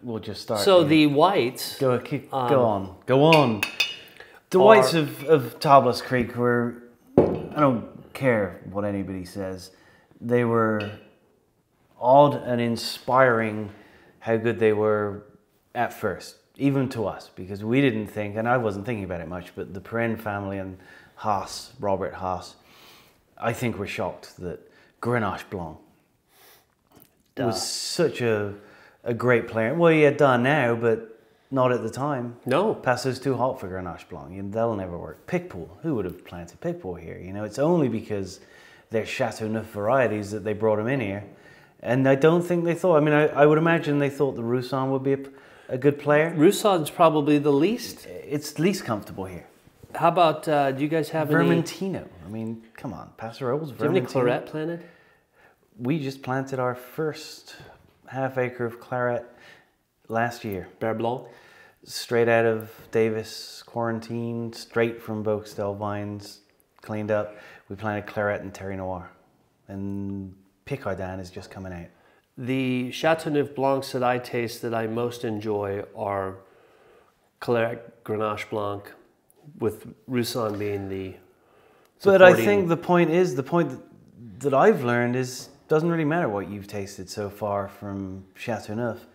we'll just start. So the whites... Go on. The whites of Tablas Creek were, I don't care what anybody says, they were odd and inspiring how good they were at first, even to us, because we didn't think, and I wasn't thinking about it much, but the Perrin family and Haas, Robert Haas, I think were shocked that Grenache Blanc was such a great player. Well, yeah, done now, but not at the time. No. Passau's too hot for Grenache Blanc. That'll never work. Picpoul, who would have planted Picpoul here? You know, it's only because they're Chateauneuf varieties that they brought them in here. And I don't think they thought, I mean, I would imagine they thought the Roussanne would be a good player. Roussanne's probably the least. It's least comfortable here. How about, do you guys have Vermentino. I mean, come on, Passerolles, Vermentino. Do you have any Claret planted? We just planted our first half acre of Claret last year. Bear Blanc? Straight out of Davis quarantine, straight from Beauxtel vines, cleaned up. We planted Claret and Terry Noir. And Picardin is just coming out. The Chateauneuf Blancs that I taste that I most enjoy are Claret, Grenache Blanc, with Roussanne being the supporting. But I think the point that I've learned is doesn't really matter what you've tasted so far from Chateauneuf.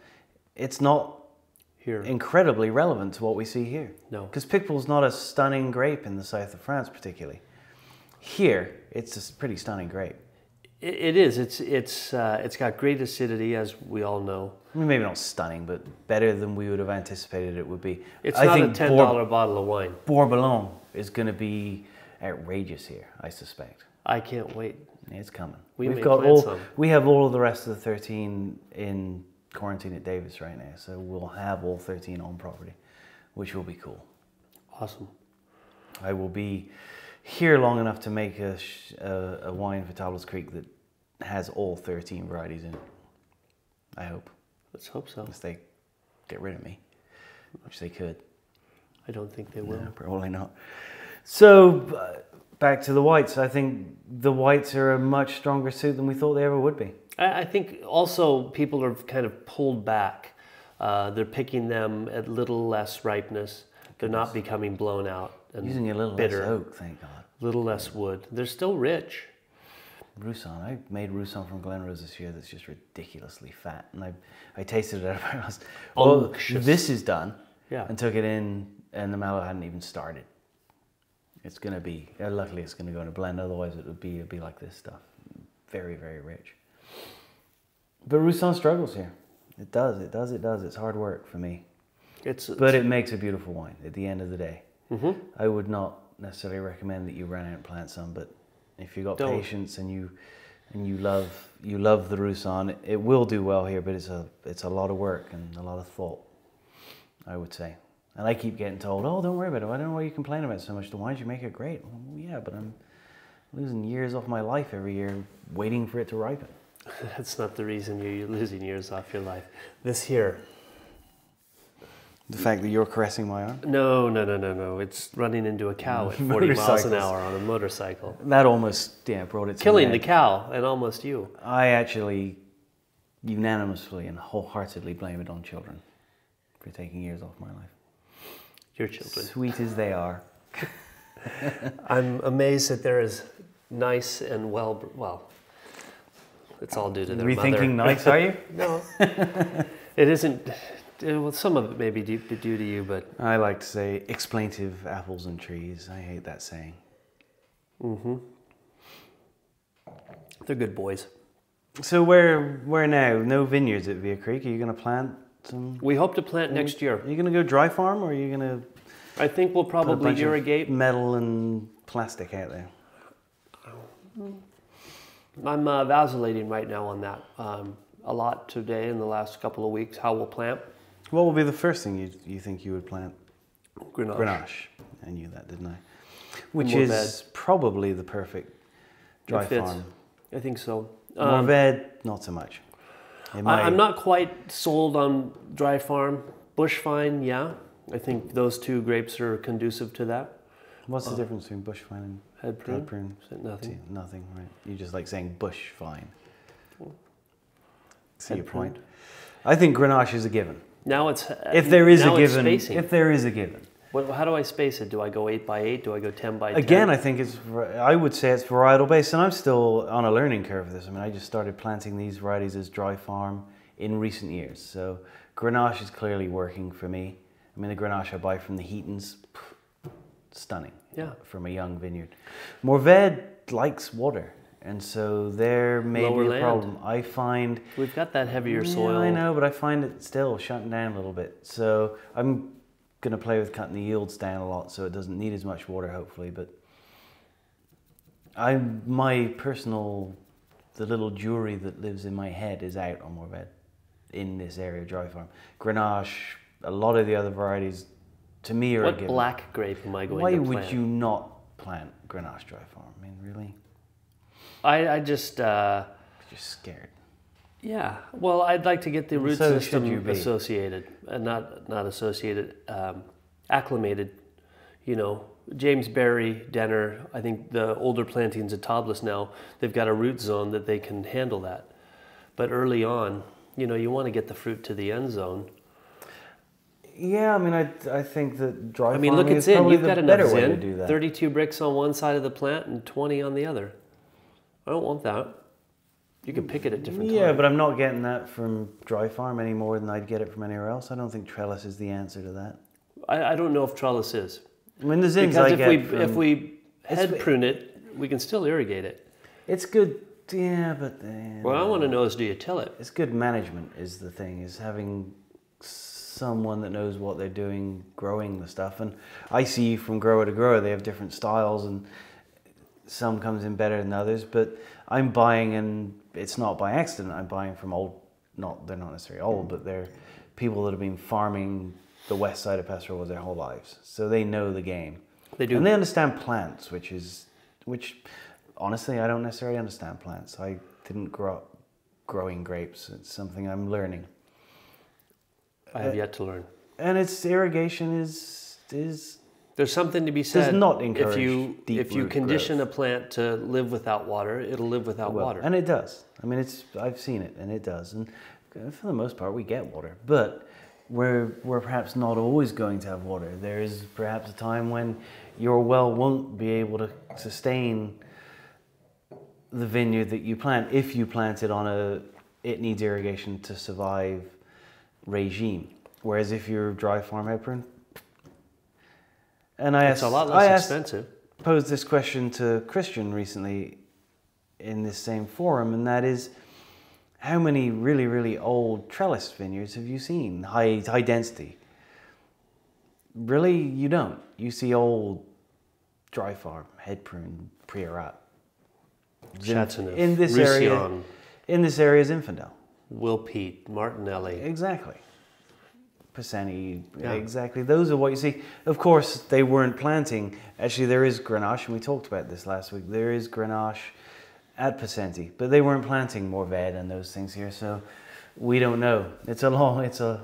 It's not here incredibly relevant to what we see here. No. Because Picpoul's not a stunning grape in the south of France particularly. Here, it's a pretty stunning grape. It is. It's got great acidity, as we all know. I mean, maybe not stunning, but better than we would have anticipated it would be. It's not a $10 bottle of wine. Bourboulon is going to be outrageous here, I suspect. I can't wait. It's coming. We have all of the rest of the 13 in quarantine at Davis right now, so we'll have all 13 on property, which will be cool. Awesome. I will be here long enough to make a wine for Tablas Creek that has all 13 varieties in it. I hope. Let's hope so. Unless they get rid of me, which they could. I don't think they will. No, probably not. So, back to the whites. I think the whites are a much stronger suit than we thought they ever would be. I think also people are kind of pulled back. They're picking them at little less ripeness. They're not becoming blown out and using a little bitter. less oak, thank God. Little less wood. They're still rich. Roussanne. I made Roussanne from Glenrose this year that's just ridiculously fat. And I tasted it I was, well, this is done. Yeah. And took it in and the mallow hadn't even started. It's going to be, luckily it's going to go in a blend, otherwise it would be like this stuff. Very, very rich. But Roussanne struggles here. It does. It's hard work for me. But it makes a beautiful wine at the end of the day. Mm-hmm. I would not necessarily recommend that you run out and plant some, but if you've got patience and you love the Roussanne, it will do well here, but it's a lot of work and a lot of thought, I would say. And I keep getting told, oh, don't worry about it. I don't know why you complain about it so much. The wines you make are great. Well, yeah, but I'm losing years off my life every year waiting for it to ripen. That's not the reason you're losing years off your life. This here. The fact that you're caressing my arm? No. It's running into a cow at 40 miles an hour on a motorcycle. That almost, brought it to killing the cow and almost you. I actually unanimously and wholeheartedly blame it on children for taking years off my life. Your children. Sweet as they are. I'm amazed that they're as nice and well, it's all due to their mother. Rethinking nice, are you? No. It isn't. Well, some of it may be due to you, but... I like to say explaintive apples and trees. I hate that saying. Mm-hmm. They're good boys. So where now? No vineyards at Via Creek. Are you going to plant some? We hope to plant next year. Are you going to go dry farm, or are you going to? I think we'll probably irrigate. Metal and plastic out there. I'm vacillating right now on that. A lot today in the last couple of weeks. How we'll plant. What will be the first thing you think you would plant? Grenache. Grenache. I knew that, didn't I? Which is probably the perfect dry farm. I think so. Mourvèdre, not so much. I'm not quite sold on dry farm. Bushvine, yeah. I think those two grapes are conducive to that. What's the difference between bushvine and head-pruned? Nothing. Nothing, right. You just like saying bushvine. See your point. I think Grenache is a given. Now it's if there is now a it's given. spacing. If there is a given. How do I space it? Do I go 8 by 8? Do I go 10 by 10? Again, I think I would say it's varietal based, and I'm still on a learning curve with this. I mean, I just started planting these varieties as dry farm in recent years. So Grenache is clearly working for me. I mean, the Grenache I buy from the Heatons, stunning. Yeah. From a young vineyard. Mourvèdre likes water, and so there may Lower be a land. problem. I find We've got that heavier soil. Yeah, I know, but I find it still shutting down a little bit. So I'm going to play with cutting the yields down a lot so it doesn't need as much water, hopefully. But the little jury that lives in my head is out on Mourvèdre in this area, dry farm. Grenache, a lot of the other varieties, to me, are a What given. black grape am I going Why to plant? would you not plant Grenache dry farm? I mean, really? I just... You're scared. Yeah, well, I'd like to get the root So should system you be. associated, not associated, acclimated. You know, James Barry, Denner, I think the older plantings at Tobless now, they've got a root zone that they can handle that. But early on, you know, you want to get the fruit to the end zone. Yeah, I mean, I think that dry I mean, look farming at is Zin. probably You've the got enough better way to Zin. do that. 32 bricks on one side of the plant and 20 on the other. I don't want that. You can pick it at different times. Yeah, but I'm not getting that from dry farm any more than I'd get it from anywhere else. I don't think trellis is the answer to that. I don't know if trellis is. I mean, the Zins Because I get if we head prune it, we can still irrigate it. It's good, yeah, but... What I want to know is, do you till it? It's good management is the thing, is having someone that knows what they're doing growing the stuff. And I see from grower to grower, they have different styles and some comes in better than others, but I'm buying, and it's not by accident, I'm buying from they're not necessarily old, but they're people that have been farming the west side of Pastoral their whole lives. So they know the game. They do. And they understand plants, which honestly, I don't necessarily understand plants. I didn't grow up growing grapes. It's something I'm learning. I have yet to learn. And its irrigation is There's something to be said. does not encourage if you root condition growth. a plant to live without water, it'll live without water. And it does. I mean, I've seen it, and it does. And for the most part, we get water. But we're perhaps not always going to have water. There is perhaps a time when your well won't be able to sustain the vineyard that you plant if you plant it on it needs irrigation to survive regime. Whereas if you're dry farm head-pruned, and It's a lot less expensive. Posed this question to Christian recently in this same forum, and that is, how many really, really old trellis vineyards have you seen? High density. Really, you don't. You see old dry farm, head-pruned, Priorat. Chateauneuf, In this Roussillon, area is Infidel. Wilpete, Martinelli. Exactly. Piceni, Yeah. exactly. Those are what you see. Of course, they weren't planting. Actually, there is Grenache, and we talked about this last week. There is Grenache at Piceni, but they weren't planting Mourvèdre and those things here, so we don't know. It's a lot to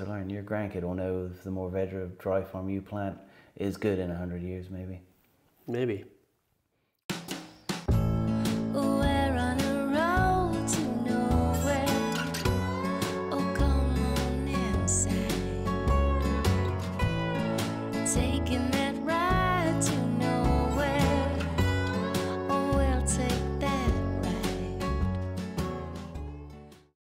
learn. Your grandkid will know if the Mourvèdre dry farm you plant is good in 100 years, maybe. Maybe. Well,